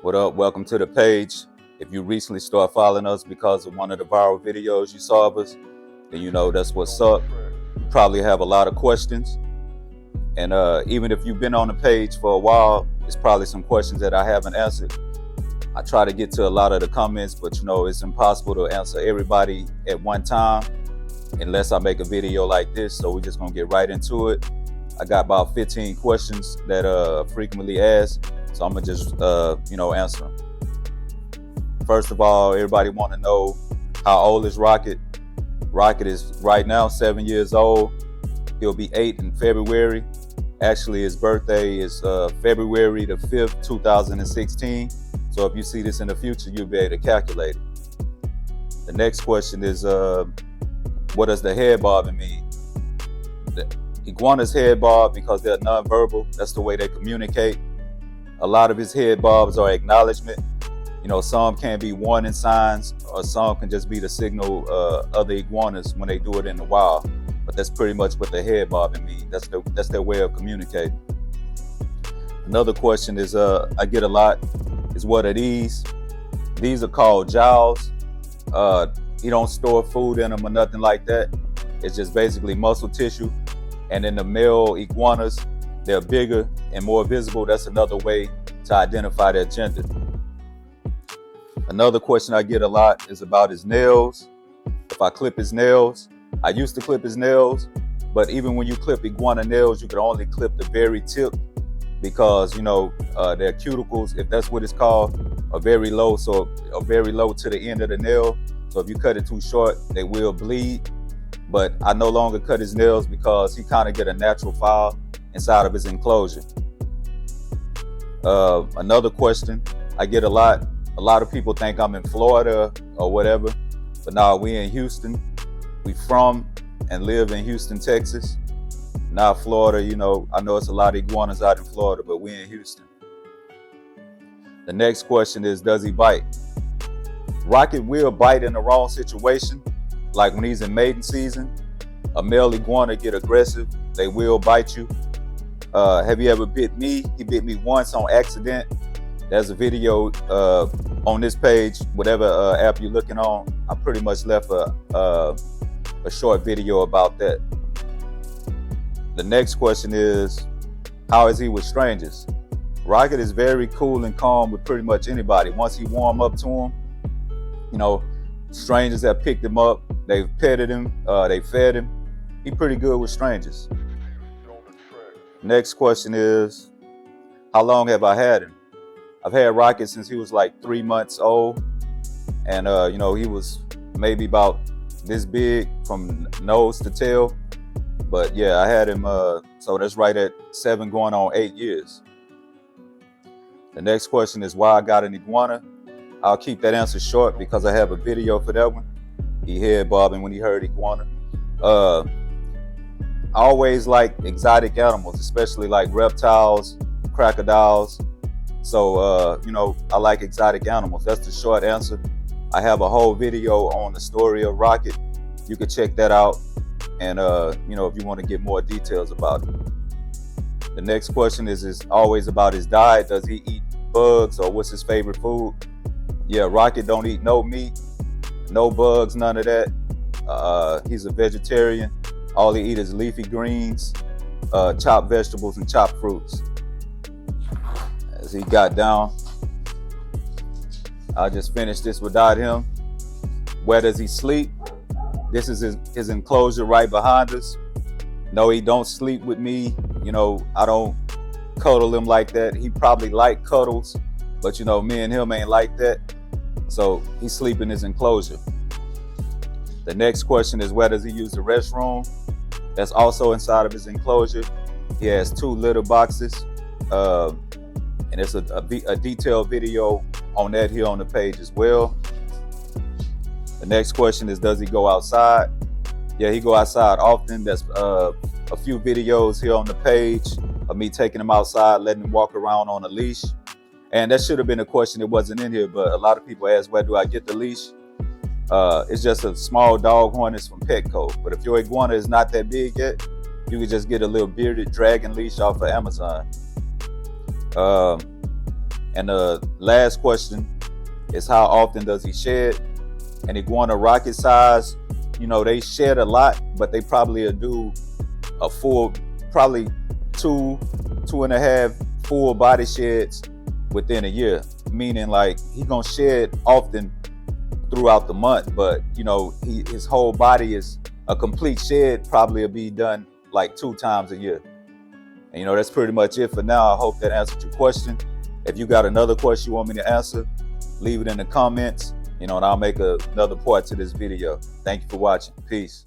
What up? Welcome to the page. If you recently start following us because of one of the viral videos you saw of us, then you know that's what's up. You probably have a lot of questions. And even if you've been on the page for a while, it's probably some questions that I haven't answered. I try to get to a lot of the comments, but it's impossible to answer everybody at one time unless I make a video like this. So we're just gonna get right into it. I got about 15 questions that frequently asked, so I'm gonna just answer them. First of all, everybody want to know how old is Rocket. Rocket is right now 7 years old. He'll be 8 in February. Actually, his birthday is February the 5th, 2016. So if you see this in the future, you'll be able to calculate it. The next question is, what does the head bobbing mean? The iguana's head bob because they're nonverbal. That's the way they communicate. A lot of his head bobs are acknowledgement. Some can be warning signs, or some can just be the signal other iguanas when they do it in the wild. But that's pretty much what the head bobbing means. That's their way of communicating. Another question is I get a lot is what are these? These are called yalls. You don't store food in them or nothing like that. It's just basically muscle tissue. And in the male iguanas, they're bigger and more visible. That's another way to identify their gender. Another question I get a lot is about his nails. If I clip his nails, I used to clip his nails, but even when you clip iguana nails, you can only clip the very tip because, their cuticles, if that's what it's called, are very low. So are very low to the end of the nail. So if you cut it too short, they will bleed. But I no longer cut his nails because he kind of get a natural file inside of his enclosure. Another question I get a lot of people think I'm in Florida or whatever, but now we in Houston. We from and live in Houston, Texas. Not Florida, I know it's a lot of iguanas out in Florida, but we in Houston. The next question is, does he bite? Rocket will bite in the wrong situation. Like when he's in mating season, a male iguana get aggressive. They will bite you. Have you ever bit me? He bit me once on accident. There's a video on this page, whatever app you're looking on. I pretty much left a short video about that. The next question is, how is he with strangers? Rocket is very cool and calm with pretty much anybody. Once he warm up to him, strangers have picked him up, they've petted him, they fed him. He's pretty good with strangers. Next question is, how long have I had him? I've had Rocket since he was like 3 months old. And, he was maybe about this big from nose to tail. But yeah, I had him, so that's right at 7 going on 8 years. The next question is why I got an iguana. I'll keep that answer short because I have a video for that one. He head bobbing when he heard iguana. I always like exotic animals, especially like reptiles, crocodiles. So, I like exotic animals. That's the short answer. I have a whole video on the story of Rocket. You can check that out. And, if you want to get more details about it. The next question is always about his diet. Does he eat bugs or what's his favorite food? Yeah, Rocket don't eat no meat, no bugs, none of that. He's a vegetarian. All he eats is leafy greens, chopped vegetables, and chopped fruits. As he got down, I just finished this without him. Where does he sleep? This is his enclosure right behind us. No, he don't sleep with me. I don't cuddle him like that. He probably like cuddles, but me and him ain't like that. So he sleep in his enclosure. The next question is, where does he use the restroom? That's also inside of his enclosure. He has 2 litter boxes. And it's a detailed video on that here on the page as well. The next question is, does he go outside? Yeah, he go outside often. There's a few videos here on the page of me taking him outside, letting him walk around on a leash. And that should have been a question that wasn't in here, but a lot of people ask, where do I get the leash? It's just a small dog harness from Petco. But if your iguana is not that big yet, you can just get a little bearded dragon leash off of Amazon. And the last question is, how often does he shed? An iguana rocket size, you know, they shed a lot, but they probably do a full, probably 2.5 full body sheds within a year. Meaning, like, he gonna shed often throughout the month, but you know, his whole body is a complete shed. Probably will be done like 2 times a year. And you know, that's pretty much it for now. I hope that answered your question. If you got another question you want me to answer, leave it in the comments, you know, and I'll make another part to this video. Thank you for watching. Peace.